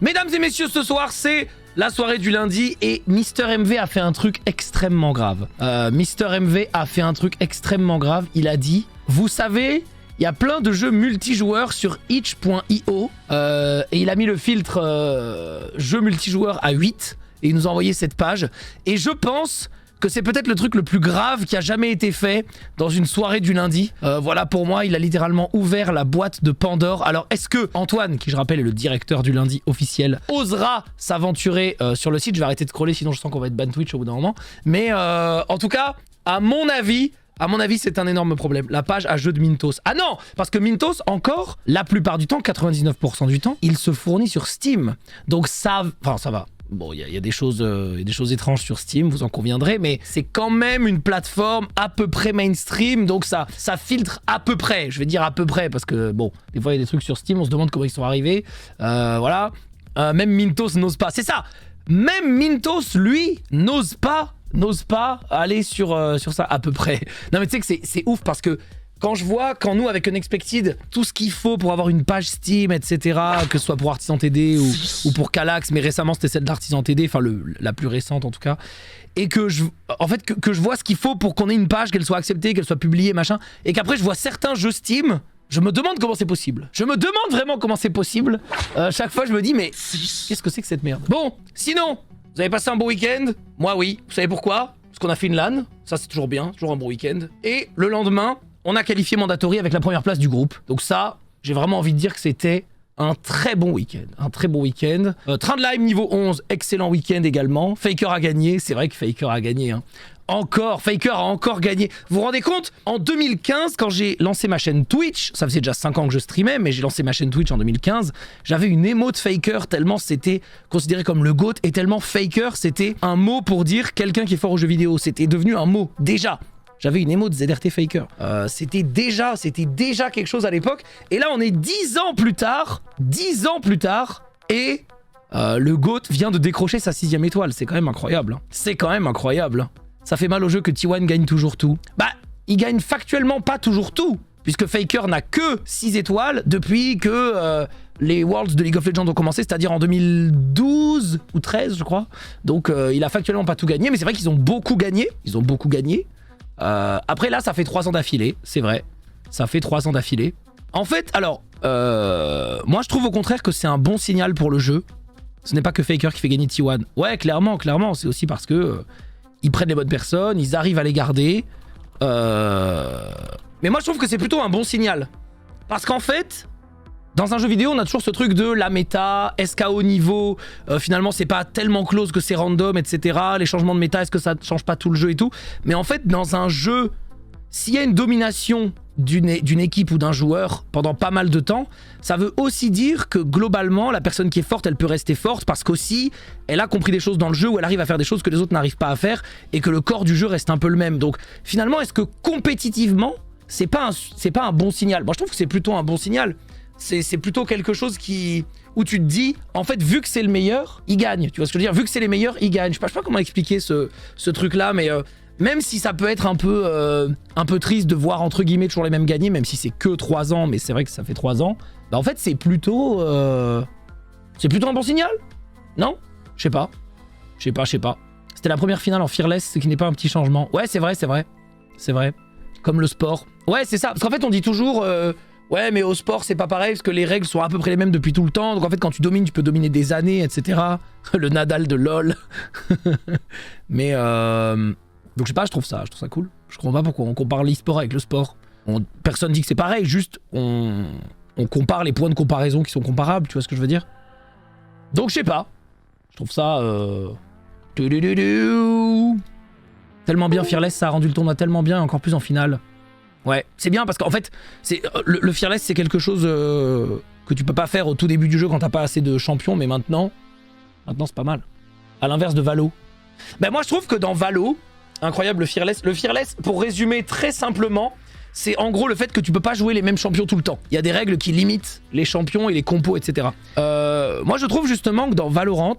Mesdames et messieurs, ce soir, c'est la soirée du lundi et Mister MV a fait un truc extrêmement grave. Mister MV a fait un truc extrêmement grave. Il a dit, vous savez, il y a plein de jeux multijoueurs sur itch.io et il a mis le filtre jeu multijoueur à 8 et il nous a envoyé cette page. Et je pense que c'est peut-être le truc le plus grave qui a jamais été fait dans une soirée du lundi. Voilà, pour moi, il a littéralement ouvert la boîte de Pandore. Alors, est-ce que Antoine, qui je rappelle est le directeur du lundi officiel, osera s'aventurer sur le site? Je vais arrêter de scroller, sinon je sens qu'on va être ban Twitch au bout d'un moment. Mais en tout cas, à mon avis, c'est un énorme problème. La page à jeu de Mintos. Ah non, parce que Mintos, encore, la plupart du temps, 99% du temps, il se fournit sur Steam. Donc ça... Enfin, ça va. Bon, il y a des choses étranges sur Steam, vous en conviendrez, mais c'est quand même une plateforme à peu près mainstream, donc ça filtre à peu près. Je vais dire à peu près, parce que, bon, des fois, il y a des trucs sur Steam, on se demande comment ils sont arrivés. Voilà. Même Mintos n'ose pas. C'est ça. Même Mintos, lui, n'ose pas aller sur ça à peu près. Non, mais tu sais que c'est ouf, parce que quand nous, avec Unexpected, tout ce qu'il faut pour avoir une page Steam, etc., que ce soit pour Artisan TD ou pour Calax, mais récemment c'était celle d'Artisan TD, enfin la plus récente en tout cas, et que je vois ce qu'il faut pour qu'on ait une page, qu'elle soit acceptée, qu'elle soit publiée, machin, et qu'après je vois certains jeux Steam, je me demande comment c'est possible. Je me demande vraiment comment c'est possible. Chaque fois je me dis, mais qu'est-ce que c'est que cette merde? Bon, sinon, vous avez passé un bon week-end? Moi oui. Vous savez pourquoi? Parce qu'on a fait une LAN, ça c'est toujours bien, toujours un bon week-end. Et le lendemain, on a qualifié Mandatory avec la première place du groupe. Donc ça, j'ai vraiment envie de dire que c'était un très bon week-end. Un très bon week-end. Train de Lime niveau 11, excellent week-end également. Faker a gagné, c'est vrai que Faker a gagné. Hein. Faker a encore gagné. Vous vous rendez compte? En 2015, quand j'ai lancé ma chaîne Twitch, ça faisait déjà 5 ans que je streamais, mais j'ai lancé ma chaîne Twitch en 2015, j'avais une émote Faker tellement c'était considéré comme le GOAT et tellement Faker c'était un mot pour dire quelqu'un qui est fort aux jeux vidéo. C'était devenu un mot, déjà. J'avais une émote ZRT Faker. C'était déjà quelque chose à l'époque. Et là, on est 10 ans plus tard, et le GOAT vient de décrocher sa 6ème étoile. C'est quand même incroyable. Hein. C'est quand même incroyable. Ça fait mal au jeu que T1 gagne toujours tout. Bah, il gagne factuellement pas toujours tout, puisque Faker n'a que 6 étoiles depuis que les Worlds de League of Legends ont commencé, c'est-à-dire en 2012 ou 13, je crois. Donc, il a factuellement pas tout gagné, mais c'est vrai qu'ils ont beaucoup gagné. Après là, ça fait 3 ans d'affilée, c'est vrai. Ça fait 3 ans d'affilée. En fait, alors, moi je trouve au contraire que c'est un bon signal pour le jeu. Ce n'est pas que Faker qui fait gagner T1. Ouais, clairement, c'est aussi parce que ils prennent les bonnes personnes, ils arrivent à les garder. Mais moi je trouve que c'est plutôt un bon signal. Parce qu'en fait, dans un jeu vidéo, on a toujours ce truc de la méta, SKO niveau, finalement c'est pas tellement close que c'est random, etc. Les changements de méta, est-ce que ça change pas tout le jeu et tout? Mais en fait, dans un jeu, s'il y a une domination d'une équipe ou d'un joueur pendant pas mal de temps, ça veut aussi dire que globalement, la personne qui est forte, elle peut rester forte parce qu'aussi, elle a compris des choses dans le jeu où elle arrive à faire des choses que les autres n'arrivent pas à faire et que le corps du jeu reste un peu le même. Donc finalement, est-ce que compétitivement, c'est pas un bon signal? Moi je trouve que c'est plutôt un bon signal. C'est plutôt quelque chose où tu te dis, en fait, vu que c'est le meilleur, il gagne. Tu vois ce que je veux dire? Vu que c'est les meilleurs, il gagne. Je sais pas comment expliquer ce truc-là, mais même si ça peut être un peu triste de voir, entre guillemets, toujours les mêmes gagner, même si c'est que 3 ans, mais c'est vrai que ça fait 3 ans, bah en fait, c'est plutôt un bon signal? Non? Je sais pas. C'était la première finale en Fearless, ce qui n'est pas un petit changement. Ouais, c'est vrai. Comme le sport. Ouais, c'est ça. Parce qu'en fait, on dit toujours... ouais, mais au sport, c'est pas pareil, parce que les règles sont à peu près les mêmes depuis tout le temps. Donc en fait, quand tu domines, tu peux dominer des années, etc. Le Nadal de LoL. Mais donc je sais pas, je trouve ça cool. Je comprends pas pourquoi on compare l'e-sport avec le sport. Personne dit que c'est pareil, juste on compare les points de comparaison qui sont comparables, tu vois ce que je veux dire? Donc je sais pas. Je trouve ça... Tellement bien, Fearless, ça a rendu le tournoi tellement bien, encore plus en finale. Ouais, c'est bien parce qu'en fait, le Fearless c'est quelque chose que tu peux pas faire au tout début du jeu quand t'as pas assez de champions, mais maintenant c'est pas mal. À l'inverse de Valo. Ben moi je trouve que dans Valo, incroyable le Fearless, pour résumer très simplement, c'est en gros le fait que tu peux pas jouer les mêmes champions tout le temps. Il y a des règles qui limitent les champions et les compos, etc. Moi je trouve justement que dans Valorant,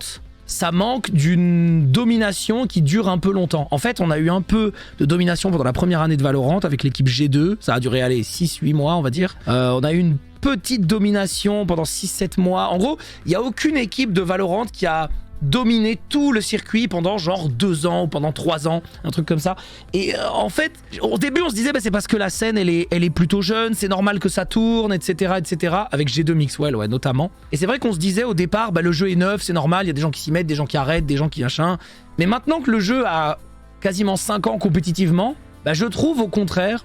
ça manque d'une domination qui dure un peu longtemps. En fait, on a eu un peu de domination pendant la première année de Valorant avec l'équipe G2. Ça a duré, allez, 6-8 mois, on va dire. On a eu une petite domination pendant 6-7 mois. En gros, il n'y a aucune équipe de Valorant qui a dominé tout le circuit pendant genre 2 ans ou pendant 3 ans, un truc comme ça. Et en fait, au début, on se disait, bah, c'est parce que la scène, elle est plutôt jeune, c'est normal que ça tourne, etc., etc., avec G2 Mixwell, ouais, notamment. Et c'est vrai qu'on se disait au départ, bah, le jeu est neuf, c'est normal, il y a des gens qui s'y mettent, des gens qui arrêtent, des gens qui machin. Mais maintenant que le jeu a quasiment 5 ans compétitivement, bah, je trouve au contraire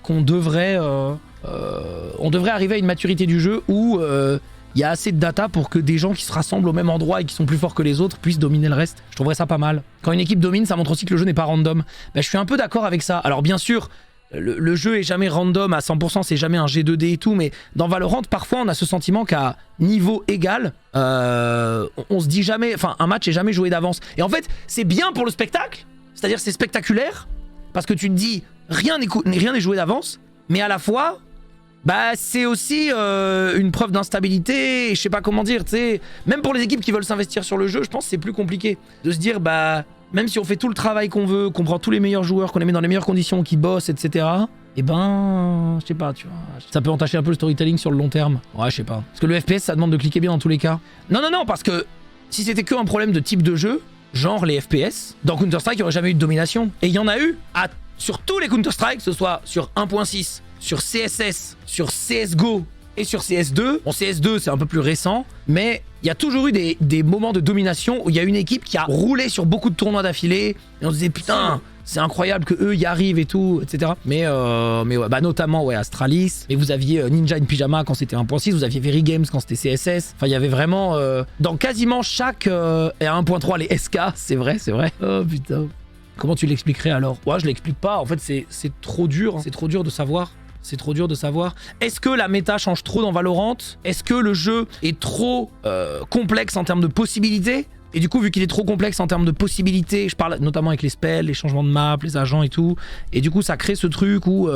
qu'on devrait, on devrait arriver à une maturité du jeu où il y a assez de data pour que des gens qui se rassemblent au même endroit et qui sont plus forts que les autres puissent dominer le reste. Je trouverais ça pas mal. Quand une équipe domine, ça montre aussi que le jeu n'est pas random. Bah, je suis un peu d'accord avec ça. Alors bien sûr, le jeu est jamais random à 100%, c'est jamais un G2D et tout, mais dans Valorant, parfois on a ce sentiment qu'à niveau égal, on se dit jamais, enfin un match est jamais joué d'avance. Et en fait, c'est bien pour le spectacle, c'est-à-dire c'est spectaculaire, parce que tu te dis rien n'est joué d'avance, mais à la fois, bah c'est aussi une preuve d'instabilité, et je sais pas comment dire, tu sais, même pour les équipes qui veulent s'investir sur le jeu, je pense que c'est plus compliqué de se dire, bah même si on fait tout le travail qu'on veut, qu'on prend tous les meilleurs joueurs, qu'on les met dans les meilleures conditions, qui bossent, etc. Et ben, je sais pas, tu vois, ça peut entacher un peu le storytelling sur le long terme. Ouais, je sais pas. Parce que le FPS, ça demande de cliquer bien dans tous les cas. Non, parce que si c'était que un problème de type de jeu, genre les FPS, dans Counter-Strike, il n'y aurait jamais eu de domination. Et il y en a eu sur tous les Counter-Strike, que ce soit sur 1.6, sur CSS, sur CSGO et sur CS2. Bon, CS2, c'est un peu plus récent, mais il y a toujours eu des moments de domination où il y a une équipe qui a roulé sur beaucoup de tournois d'affilée, et on se disait, putain, c'est incroyable que eux y arrivent et tout, etc. Mais ouais, bah notamment, ouais, Astralis, et vous aviez Ninja in Pyjama quand c'était 1.6, vous aviez Very Games quand c'était CSS. Enfin, il y avait vraiment, dans quasiment chaque, et à 1.3, les SK, c'est vrai. Oh, putain. Comment tu l'expliquerais alors? Ouais, je l'explique pas, en fait, c'est trop dur, hein. C'est trop dur de savoir. C'est trop dur de savoir. Est-ce que la méta change trop dans Valorant? Est-ce que le jeu est trop complexe en termes de possibilités? Et du coup, vu qu'il est trop complexe en termes de possibilités, je parle notamment avec les spells, les changements de map, les agents et tout, et du coup, ça crée ce truc où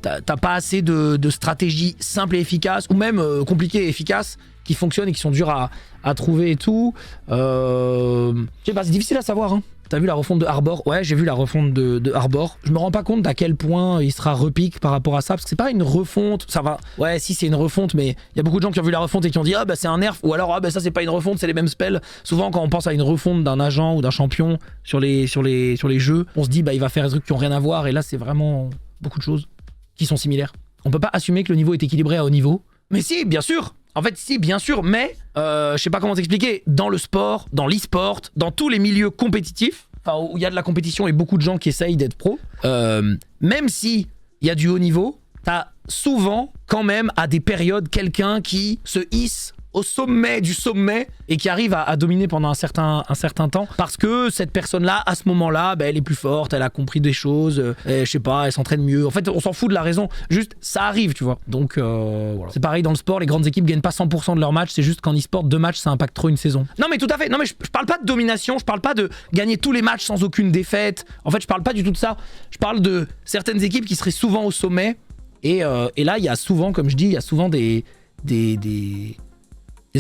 t'as pas assez de stratégies simples et efficaces, ou même compliquées et efficaces, qui fonctionnent et qui sont dures à trouver et tout. Je sais pas, c'est difficile à savoir, hein. T'as vu la refonte de Harbor? Ouais, j'ai vu la refonte de Harbor. Je me rends pas compte d'à quel point il sera repique par rapport à ça, parce que c'est pas une refonte, ça va. Ouais, si c'est une refonte, mais il y a beaucoup de gens qui ont vu la refonte et qui ont dit ah bah c'est un nerf, ou alors ah bah ça c'est pas une refonte, c'est les mêmes spells. Souvent quand on pense à une refonte d'un agent ou d'un champion sur les jeux, on se dit bah il va faire des trucs qui ont rien à voir, et là c'est vraiment beaucoup de choses qui sont similaires. On peut pas assumer que le niveau est équilibré à haut niveau. Mais si, bien sûr. En fait, si, bien sûr, mais je sais pas comment t'expliquer. Dans le sport, dans l'e-sport, dans tous les milieux compétitifs, enfin où il y a de la compétition et beaucoup de gens qui essayent d'être pro, même si il y a du haut niveau, t'as souvent quand même à des périodes quelqu'un qui se hisse au sommet du sommet et qui arrive à dominer pendant un certain temps, parce que cette personne-là, à ce moment-là, bah, elle est plus forte, elle a compris des choses, je sais pas, elle s'entraîne mieux. En fait, on s'en fout de la raison, juste ça arrive, tu vois. Donc voilà. C'est pareil dans le sport, les grandes équipes gagnent pas 100% de leurs matchs, c'est juste qu'en e-sport, 2 matchs, ça impacte trop une saison. Non mais tout à fait, non mais je parle pas de domination, je parle pas de gagner tous les matchs sans aucune défaite. En fait, je parle pas du tout de ça. Je parle de certaines équipes qui seraient souvent au sommet, et là, il y a souvent, comme je dis, il y a souvent des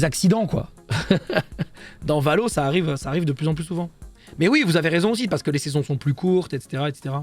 accidents, quoi. Dans Valo, ça arrive de plus en plus souvent. Mais oui, vous avez raison aussi, parce que les saisons sont plus courtes, etc., etc.